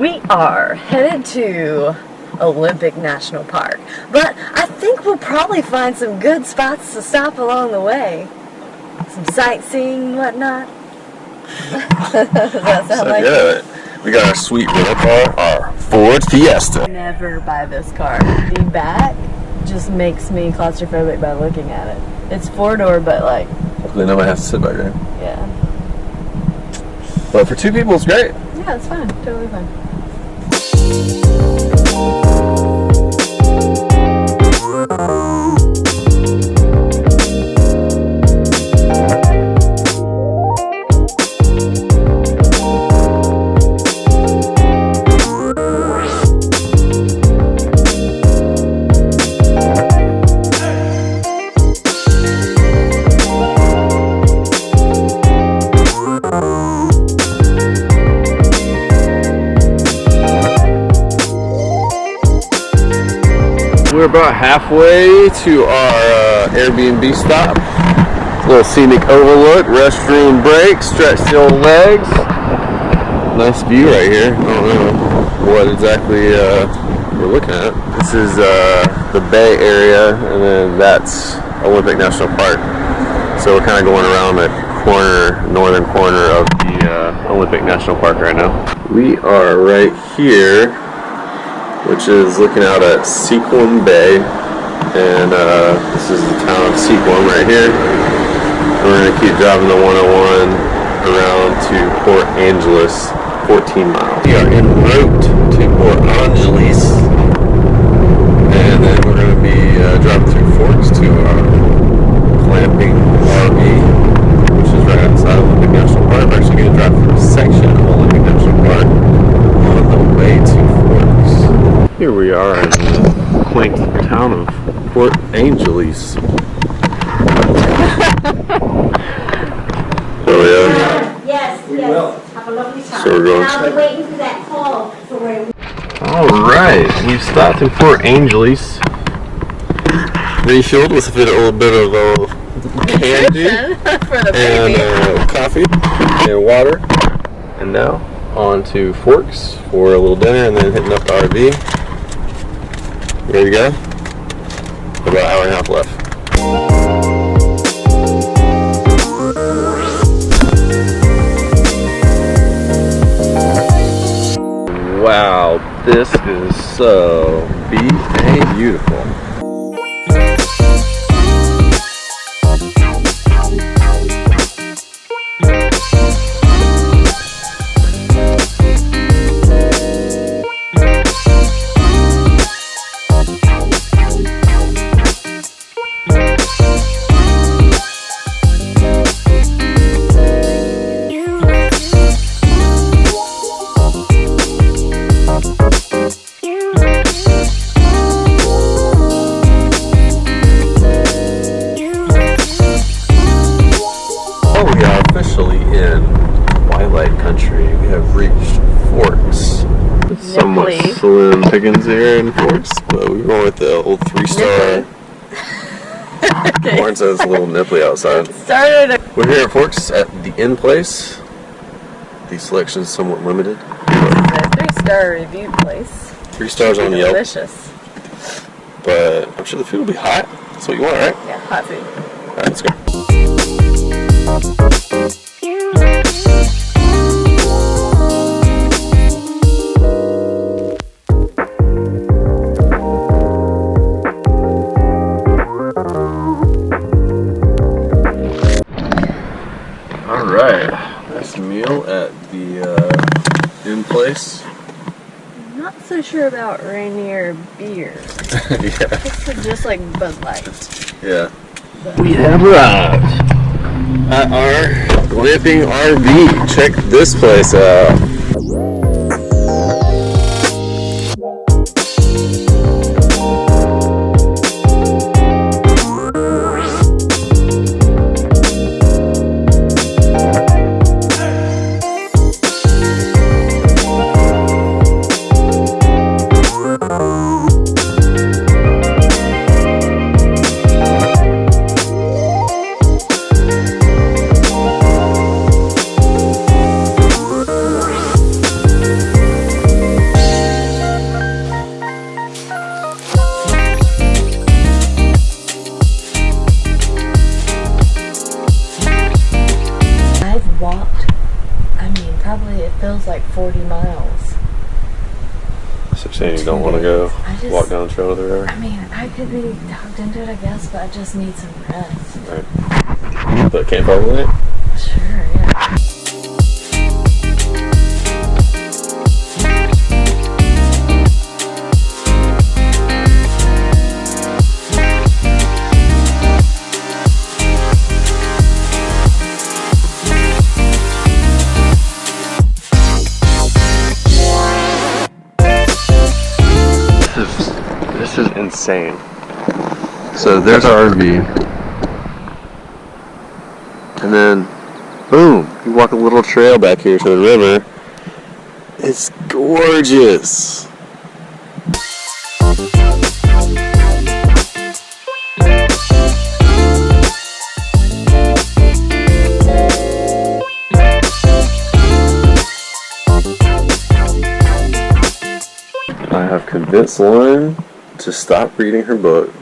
We are headed to Olympic National Park, but I think we'll probably find some good spots to stop along the way. Some sightseeing and whatnot. Does that sound like it? We got our sweet rental car, our Ford Fiesta. Never buy this car. The back just makes me claustrophobic by looking at it. It's 4-door, but like... Hopefully nobody has to sit back there. Yeah. But for 2 people, it's great. Yeah, it's fine. Totally fine. We're about halfway to our Airbnb stop. A little scenic overlook, restroom break, stretch the old legs. Nice view right here. I don't know what exactly we're looking at. This is the Bay area, and then that's Olympic National Park. So we're kind of going around the northern corner of the Olympic National Park right now. We are right here, which is looking out at Sequim Bay, and this is the town of Sequim right here. We're going to keep driving the 101 around to Port Angeles, 14 miles. We are en route to Port Angeles, and then we're going to be driving through Forks to our glamping RV, which is right outside Olympic National Park. We're actually going to drive through a section of Olympic National Park on the way to Forks. Here we are in the quaint town of Port Angeles. Oh yeah. Yes, We yes. will. Have a lovely time. So we're going. And I'll be waiting for that call for where we... Alright, we've stopped in Port Angeles. Refilled with a little bit of candy For the and baby. coffee and water. And now on to Forks for a little dinner and then hitting up the RV. Ready to go? About an hour and a half left. Wow, this is so beautiful. We are officially in Twilight Country. We have reached Forks. It's somewhat slim pickings here in Forks, but we're going with the old 3-star. Okay. Warren says it's a little nipply outside. We're here at Forks at the Inn Place. The selection is somewhat limited. It's a 3-star review place. 3 stars on Yelp, Delicious. but I'm sure the food will be hot. That's what you want, right? Yeah, hot food. Alright, let's go. Alright, nice meal at the Inn Place. I'm not so sure about Rainier beer. Yeah. Just like Bud Light. Yeah. We have arrived at our glamping RV. Check this place out. miles. So you're saying you don't want to go I just- walk down the trail with the river? I mean, I could be talked into it, I guess, but I just need some rest. Right. But campfire light? Sure, yeah. This is insane. So there's our RV. And then, boom, you walk a little trail back here to the river. It's gorgeous. I have convinced Lauren to stop reading her book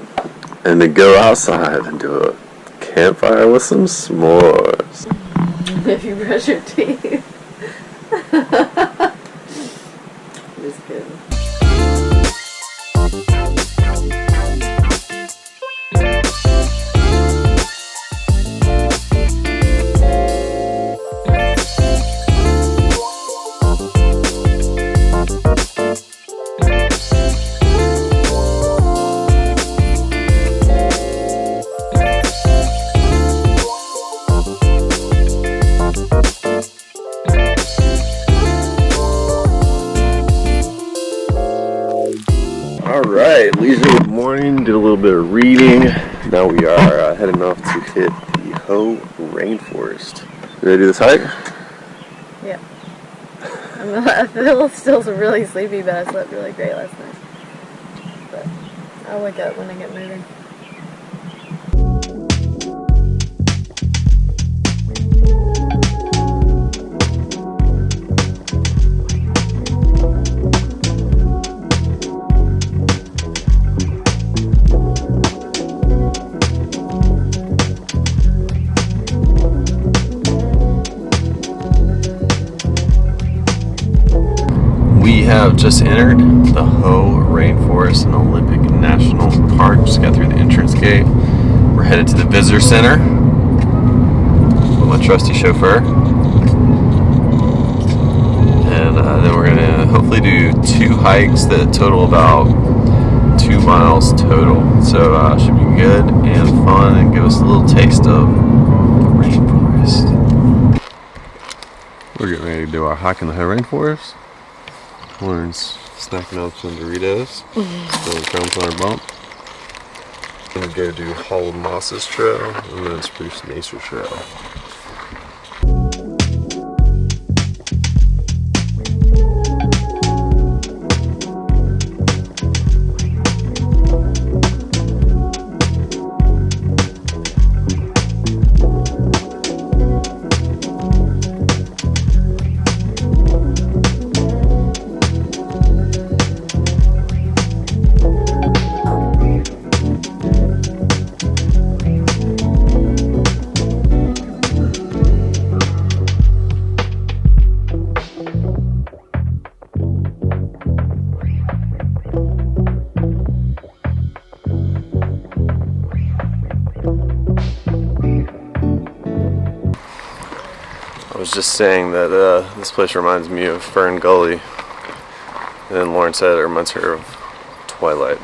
and to go outside and do a campfire with some s'mores. If you brush your teeth. Just kidding. Alright, leisurely morning, did a little bit of reading. Now we are heading off to hit the Hoh Rainforest. You ready to do this hike? Yeah. I feel still really sleepy, but I slept really great last night. But I'll wake up when I get moving. We have just entered the Hoh Rainforest and Olympic National Park. Just got through the entrance gate. We're headed to the visitor center with my trusty chauffeur. And then we're gonna hopefully do 2 hikes that total about 2 miles total. So should be good and fun and give us a little taste of the rainforest. We're getting ready to do our hike in the Hoh Rainforest. Lauren's snacking on some Doritos. Throwing crumbs on her bump. We're gonna go do Hall Moss's Trail and then Spruce Macer Trail. I was just saying that this place reminds me of Fern Gully, and then Lauren said it reminds her of Twilight.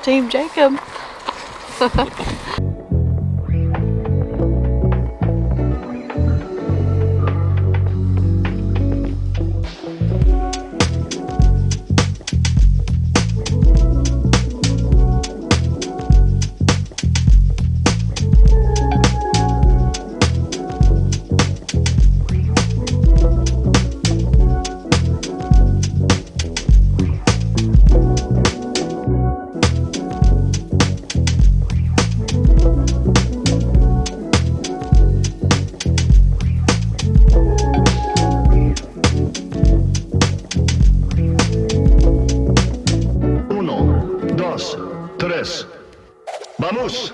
Team Jacob. ¡Vamos!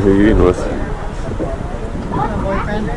Who are you eating with? My boyfriend.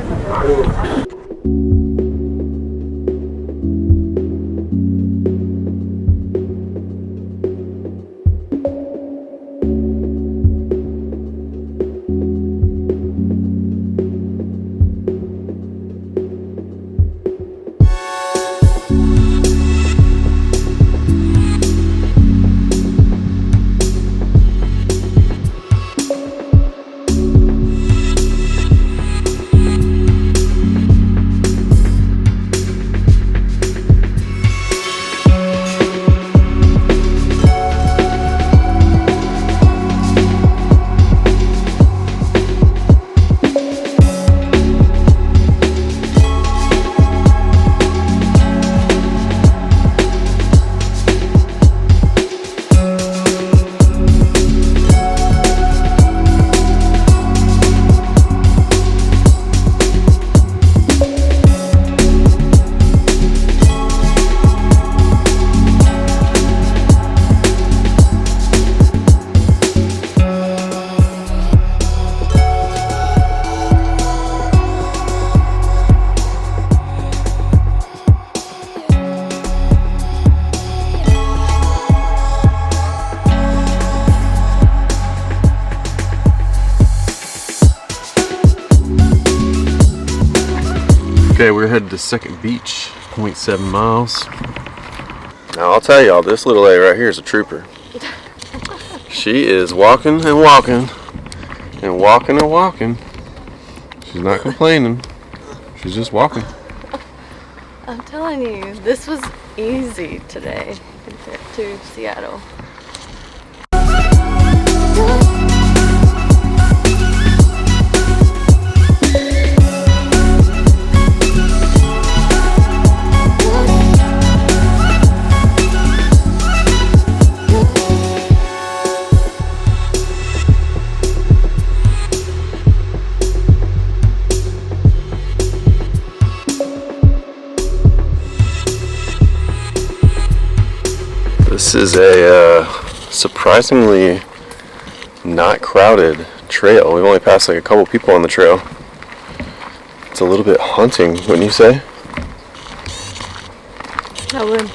Okay, we're headed to Second Beach, 0.7 miles. Now I'll tell y'all, this little lady right here is a trooper. She is walking and walking and walking and walking. She's not complaining. She's just walking. I'm telling you, this was easy today compared to Seattle. This is a surprisingly not crowded trail. We've only passed like a couple people on the trail. It's a little bit haunting, wouldn't you say? I would.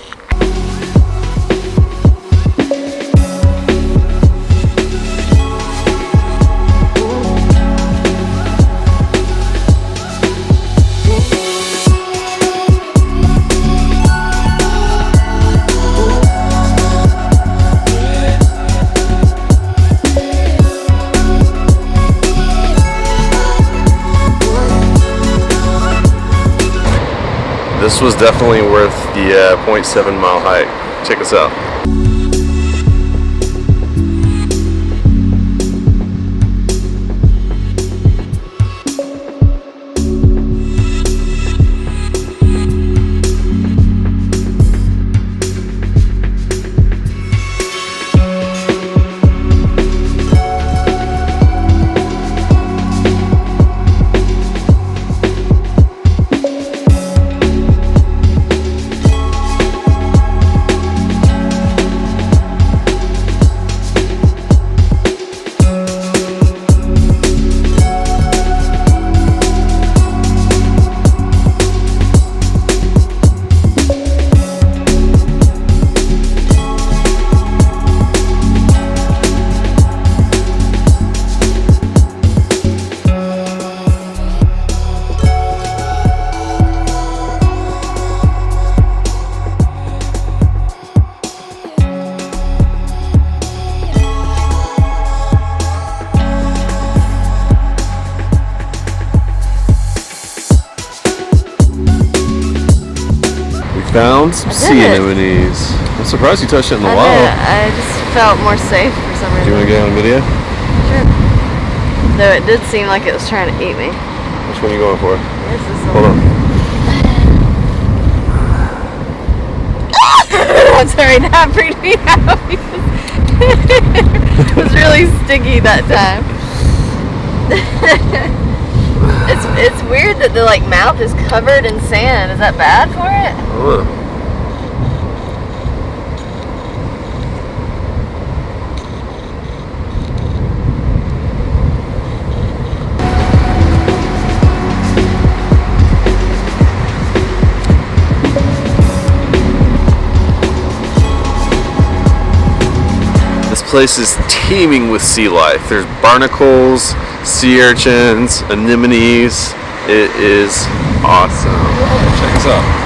This was definitely worth the 0.7 mile hike. Check us out. Found some sea anemones. I'm surprised you touched it in the wild. I just felt more safe for some reason. Do you want to get on video? Sure. Though it did seem like it was trying to eat me. Which one are you going for? This is Hold on. I'm sorry, that freaked me out. It was really sticky that time. It's weird that the mouth is covered in sand. Is that bad for it? Oh. place is teeming with sea life. There's barnacles, sea urchins, anemones. It is awesome. Check this out.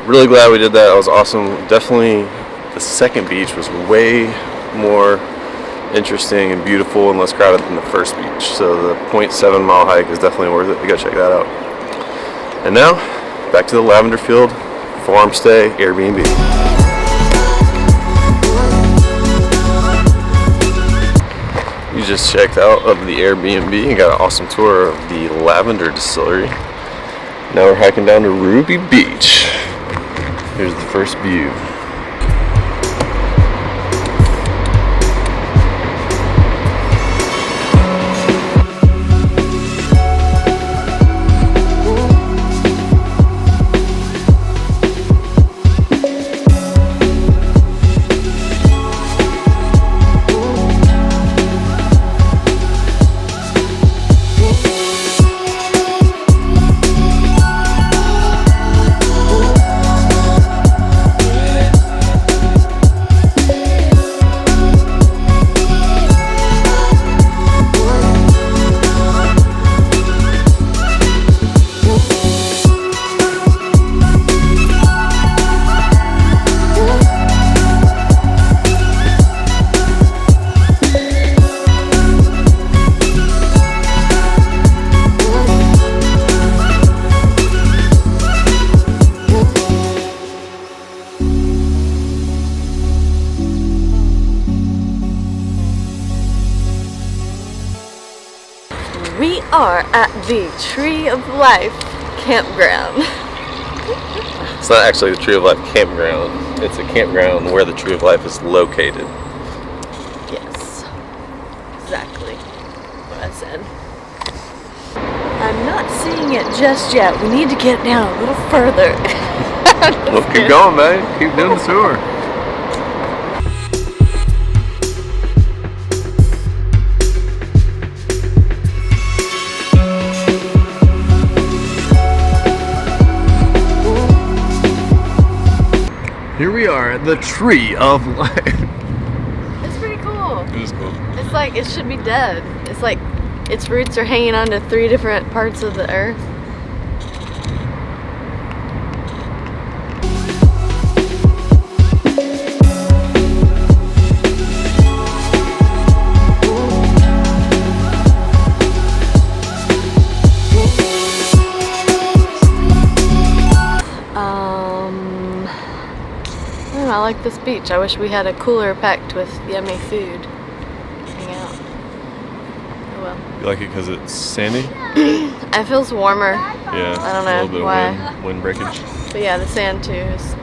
Really glad we did that. That was awesome. Definitely the second beach was way more interesting and beautiful and less crowded than the first beach. So the 0.7 mile hike is definitely worth it. You gotta check that out. And now, back to the lavender field farm stay Airbnb. You just checked out of the Airbnb and got an awesome tour of the lavender distillery. Now we're hiking down to Ruby Beach. Here's the first view. We are at the Tree of Life campground. It's not actually the Tree of Life campground. It's a campground where the Tree of Life is located. Yes, exactly what I said. I'm not seeing it just yet. We need to get down a little further. Well, keep going, man. Keep doing the tour. Here we are at the Tree of Life. It's pretty cool. It is cool. It's like it should be dead. It's like its roots are hanging onto 3 different parts of the earth. I like this beach. I wish we had a cooler packed with yummy food. Hang out. Oh well. You like it because it's sandy? It feels warmer. Yeah. I don't know a little bit why. of wind breakage. But yeah, the sand too is